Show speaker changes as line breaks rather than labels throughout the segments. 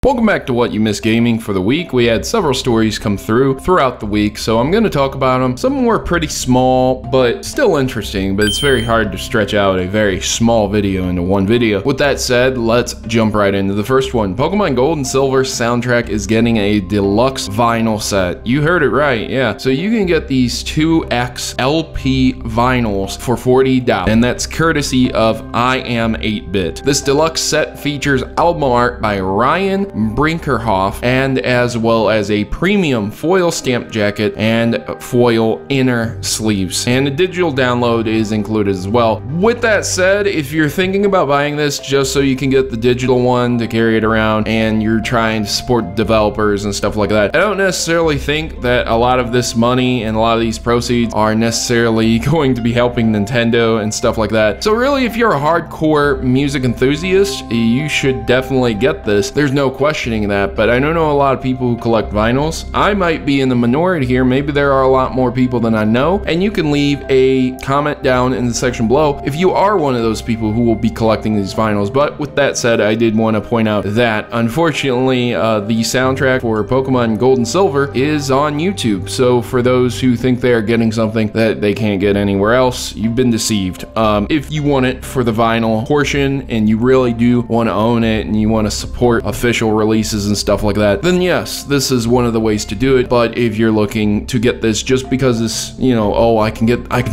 Welcome back to What You Missed Gaming for the week. We had several stories come throughout the week, so I'm going to talk about them. Some were pretty small, but still interesting, but it's very hard to stretch out a very small video into one video. With that said, let's jump right into the first one. Pokemon Gold and Silver soundtrack is getting a deluxe vinyl set. You heard it right, yeah. So you can get these 2X LP vinyls for $40, and that's courtesy of I Am 8-Bit. This deluxe set features album art by Ryan Brinkerhoff, and as well as a premium foil stamp jacket and foil inner sleeves, and a digital download is included as well. With that said, if you're thinking about buying this just so you can get the digital one to carry it around and you're trying to support developers and stuff like that, I don't necessarily think that a lot of this money and a lot of these proceeds are necessarily going to be helping Nintendo and stuff like that. So really, if you're a hardcore music enthusiast, you should definitely get this. There's no questioning that, but I don't know a lot of people who collect vinyls. I might be in the minority here. Maybe there are a lot more people than I know, and you can leave a comment down in the section below if you are one of those people who will be collecting these vinyls. But with that said, I did want to point out that unfortunately the soundtrack for Pokemon Gold and Silver is on YouTube. So for those who think they are getting something that they can't get anywhere else, you've been deceived. If you want it for the vinyl portion and you really do want to own it and you want to support official releases and stuff like that, then yes, this is one of the ways to do it. But if you're looking to get this just because it's, you know, oh, I can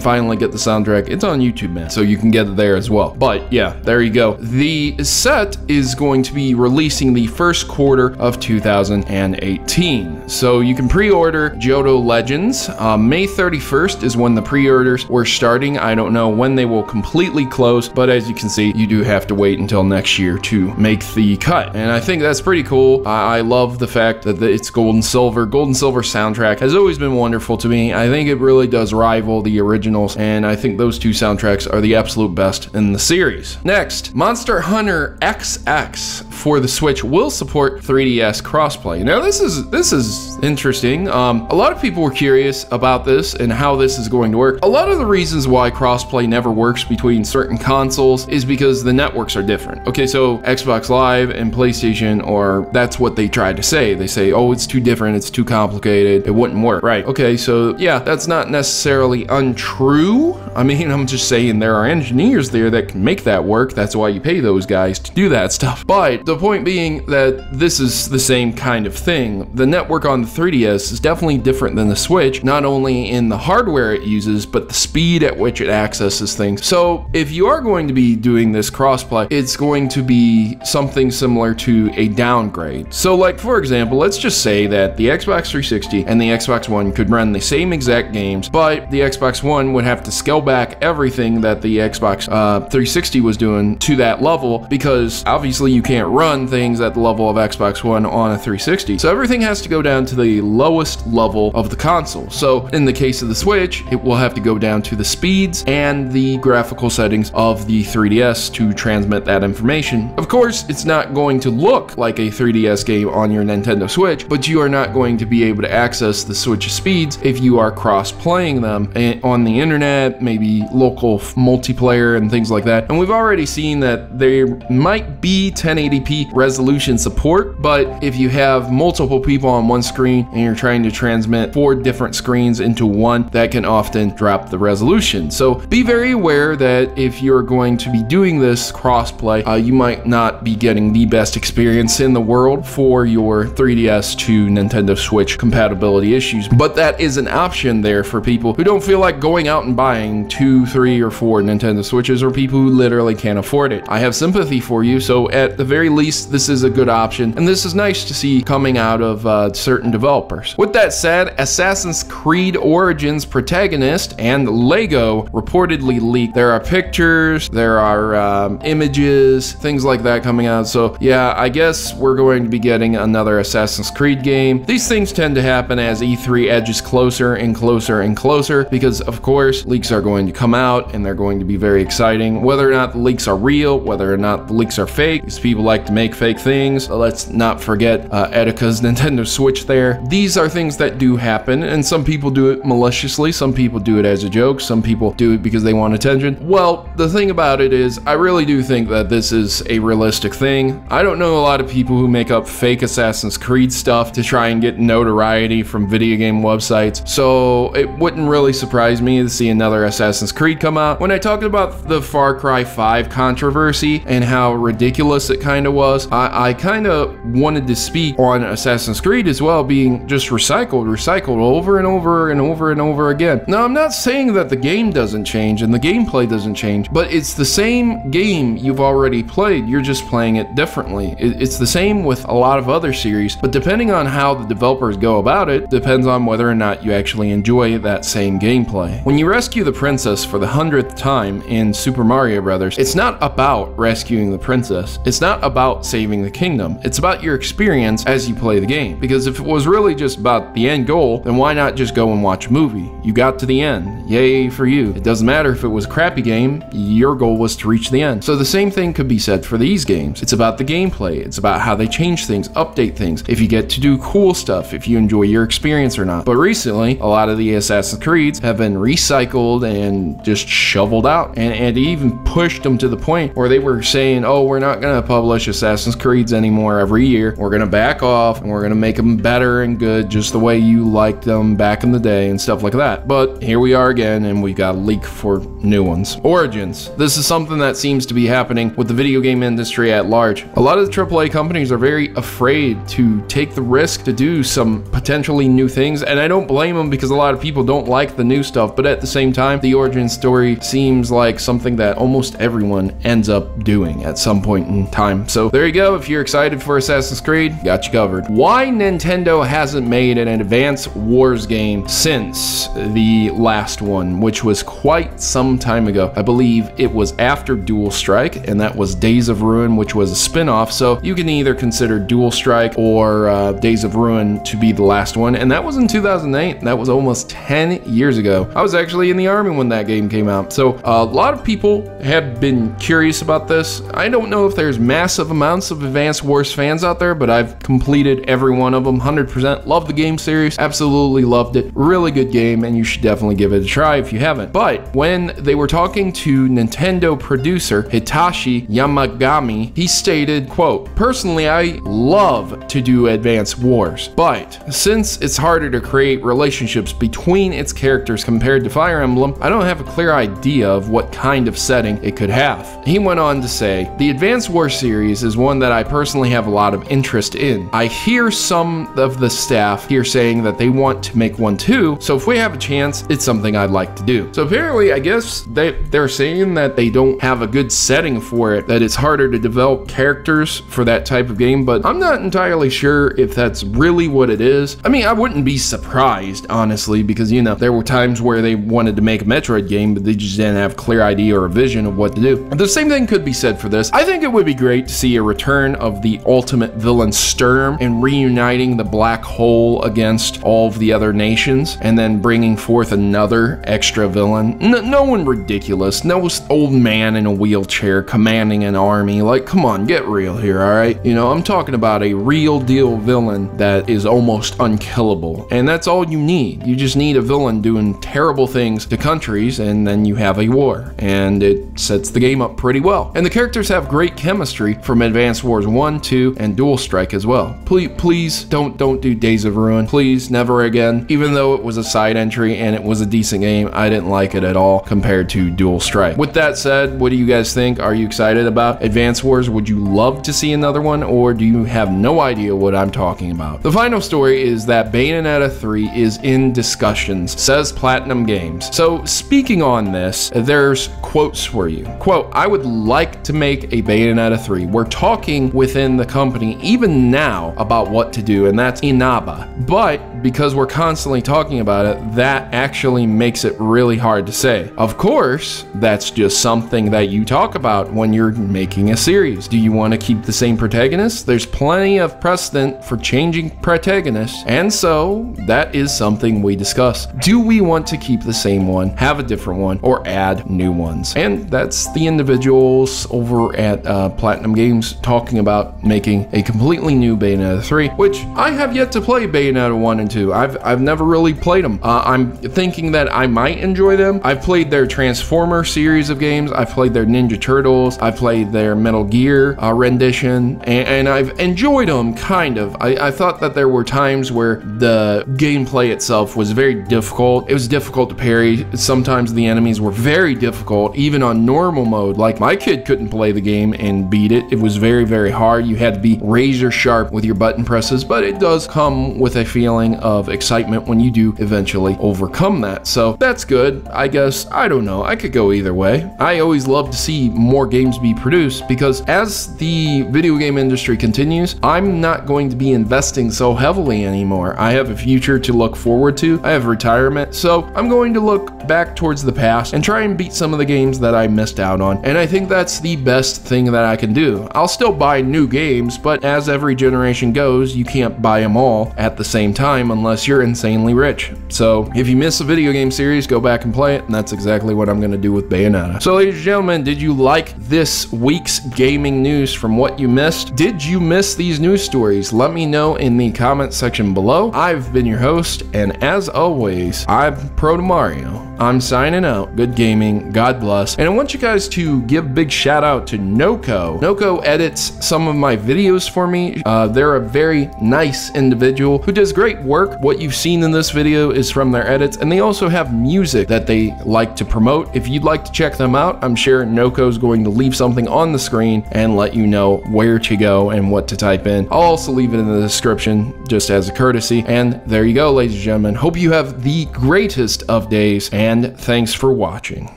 finally get the soundtrack, it's on YouTube, man, so you can get it there as well. But yeah, there you go. The set is going to be releasing the first quarter of 2018, so you can pre-order Johto Legends. May 31st is when the pre-orders were starting. I don't know when they will completely close, but as you can see, you do have to wait until next year to make the cut, and I think that's pretty cool. I love the fact that it's Gold and Silver. Gold and Silver soundtrack has always been wonderful to me. I think it really does rival the originals, and I think those two soundtracks are the absolute best in the series. Next, Monster Hunter XX for the Switch will support 3DS crossplay. Now this is interesting. A lot of people were curious about this and how this is going to work. A lot of the reasons why crossplay never works between certain consoles is because the networks are different. Okay, so Xbox Live and PlayStation, or that's what they tried to say. They say, oh, it's too different, it's too complicated, it wouldn't work. Right, okay, so yeah, that's not necessarily untrue. I mean, I'm just saying there are engineers there that can make that work. That's why you pay those guys to do that stuff. But the point being that this is the same kind of thing. The network on the 3DS is definitely different than the Switch, not only in the hardware it uses, but the speed at which it accesses things. So if you are going to be doing this crossplay, it's going to be something similar to a downgrade. So like, for example, let's just say that the Xbox 360 and the Xbox One could run the same exact games, but the Xbox One would have to scale back everything that the Xbox 360 was doing to that level, because obviously you can't run things at the level of Xbox One on a 360. So everything has to go down to the lowest level of the console. So in the case of the Switch, it will have to go down to the speeds and the graphical settings of the 3DS to transmit that information. Of course, it's not going to look like a 3DS game on your Nintendo Switch, but you are not going to be able to access the Switch speeds if you are cross-playing them on the internet, maybe local multiplayer and things like that. And we've already seen that there might be 1080p resolution support, but if you have multiple people on one screen and you're trying to transmit 4 different screens into one, that can often drop the resolution. So be very aware that if you're going to be doing this cross-play, you might not be getting the best experience in the world for your 3DS to Nintendo Switch compatibility issues. But that is an option there for people who don't feel like going out and buying 2, 3, or 4 Nintendo Switches, or people who literally can't afford it. I have sympathy for you, so at the very least, this is a good option, and this is nice to see coming out of certain developers. With that said, Assassin's Creed Origins protagonist and Lego reportedly leaked. There are pictures, there are images, things like that coming out. So yeah, I guess we're going to be getting another Assassin's Creed game. These things tend to happen as E3 edges closer and closer and closer, because of course leaks are going to come out and they're going to be very exciting. Whether or not the leaks are real, whether or not the leaks are fake, because people like to make fake things. Let's not forget Etika's Nintendo Switch there. These are things that do happen, and some people do it maliciously, some people do it as a joke, some people do it because they want attention. Well, the thing about it is, I really do think that this is a realistic thing. I don't know a lot of people people who make up fake Assassin's Creed stuff to try and get notoriety from video game websites. So it wouldn't really surprise me to see another Assassin's Creed come out. When I talked about the Far Cry 5 controversy and how ridiculous it kind of was, I kind of wanted to speak on Assassin's Creed as well being just recycled over and over and over and over again. Now, I'm not saying that the game doesn't change and the gameplay doesn't change, but it's the same game you've already played. You're just playing it differently. It's the same with a lot of other series, but depending on how the developers go about it, depends on whether or not you actually enjoy that same gameplay. When you rescue the princess for the 100th time in Super Mario Brothers, it's not about rescuing the princess. It's not about saving the kingdom. It's about your experience as you play the game. Because if it was really just about the end goal, then why not just go and watch a movie? You got to the end. Yay for you. It doesn't matter if it was a crappy game, your goal was to reach the end. So the same thing could be said for these games. It's about the gameplay. It's about how they change things, update things, if you get to do cool stuff, if you enjoy your experience or not. But recently, a lot of the Assassin's Creeds have been recycled and just shoveled out, and even pushed them to the point where they were saying, oh, we're not going to publish Assassin's Creeds anymore every year. We're going to back off and we're going to make them better and good just the way you liked them back in the day and stuff like that. But here we are again, and we got a leak for new ones. Origins. This is something that seems to be happening with the video game industry at large. A lot of the AAA companies are very afraid to take the risk to do some potentially new things, and I don't blame them because a lot of people don't like the new stuff, but at the same time, the origin story seems like something that almost everyone ends up doing at some point in time. So there you go. If you're excited for Assassin's Creed, got you covered. Why Nintendo hasn't made an Advance Wars game since the last one, which was quite some time ago. I believe it was after Dual Strike, and that was Days of Ruin, which was a spin-off. So you can either consider Dual Strike or Days of Ruin to be the last one, and that was in 2008. That was almost 10 years ago. I was actually in the army when that game came out. So a lot of people have been curious about this. I don't know if there's massive amounts of Advance Wars fans out there, but I've completed every one of them 100%. Love the game series, absolutely loved it. Really good game, and you should definitely give it a try if you haven't. But when they were talking to Nintendo producer Hitachi Yamagami, he stated, quote, "Personally, I love to do Advance Wars, but since it's harder to create relationships between its characters compared to Fire Emblem, I don't have a clear idea of what kind of setting it could have." He went on to say, "The Advance Wars series is one that I personally have a lot of interest in. I hear some of the staff here saying that they want to make one too, so if we have a chance, it's something I'd like to do." So apparently, I guess they're saying that they don't have a good setting for it, that it's harder to develop characters for that type of game, but I'm not entirely sure if that's really what it is. I mean, I wouldn't be surprised, honestly, because, you know, there were times where they wanted to make a Metroid game, but they just didn't have a clear idea or a vision of what to do. The same thing could be said for this. I think it would be great to see a return of the ultimate villain Sturm and reuniting the black hole against all of the other nations, and then bringing forth another extra villain. No one ridiculous. No old man in a wheelchair commanding an army. Like, come on, get real here, alright? You know, I'm talking about a real deal villain that is almost unkillable. And that's all you need. You just need a villain doing terrible things to countries, and then you have a war. And it sets the game up pretty well. And the characters have great chemistry from Advance Wars 1, 2, and Dual Strike as well. Please don't do Days of Ruin. Please, never again. Even though it was a side entry and it was a decent game, I didn't like it at all compared to Dual Strike. With that said, what do you guys think? Are you excited about Advance Wars? Would you love to see another one, or do you have no idea what I'm talking about? The final story is that Bayonetta 3 is in discussions, says Platinum Games. So speaking on this, there's quotes for you. Quote, "I would like to make a Bayonetta 3. We're talking within the company even now about what to do," and that's Inaba. But because we're constantly talking about it, that actually makes it really hard to say. Of course, that's just something that you talk about when you're making a series. Do you want to keep the same protagonist? There's plenty of precedent for changing protagonists, and so that is something we discuss. Do we want to keep the same one, have a different one, or add new ones? And that's the individuals over at Platinum Games talking about making a completely new Bayonetta 3, which I have yet to play Bayonetta 1 and going to. I've never really played them. I'm thinking that I might enjoy them. I've played their Transformer series of games. I've played their Ninja Turtles. I've played their Metal Gear rendition, and I've enjoyed them, kind of. I thought that there were times where the gameplay itself was very difficult. It was difficult to parry. Sometimes the enemies were very difficult, even on normal mode. Like, my kid couldn't play the game and beat it. It was very, very hard. You had to be razor sharp with your button presses, but it does come with a feeling of excitement when you do eventually overcome that. So that's good, I guess. I don't know. I could go either way. I always love to see more games be produced, because as the video game industry continues, I'm not going to be investing so heavily anymore. I have a future to look forward to. I have retirement, so I'm going to look back towards the past and try and beat some of the games that I missed out on. And I think that's the best thing that I can do. I'll still buy new games, but as every generation goes, you can't buy them all at the same time unless you're insanely rich. So if you miss a video game series, go back and play it, and that's exactly what I'm going to do with Bayonetta. So ladies and gentlemen, did you like this week's gaming news from what you missed? Did you miss these news stories? Let me know in the comment section below. I've been your host, and as always, I'm Protomario. I'm signing out. Good gaming. God bless. And I want you guys to give a big shout out to Noco. Noco edits some of my videos for me. They're a very nice individual who does great work. What you've seen in this video is from their edits, and they also have music that they like to promote. If you'd like to check them out, I'm sure Noco's going to leave something on the screen and let you know where to go and what to type in. I'll also leave it in the description just as a courtesy. And there you go, ladies and gentlemen. Hope you have the greatest of days, and thanks for watching.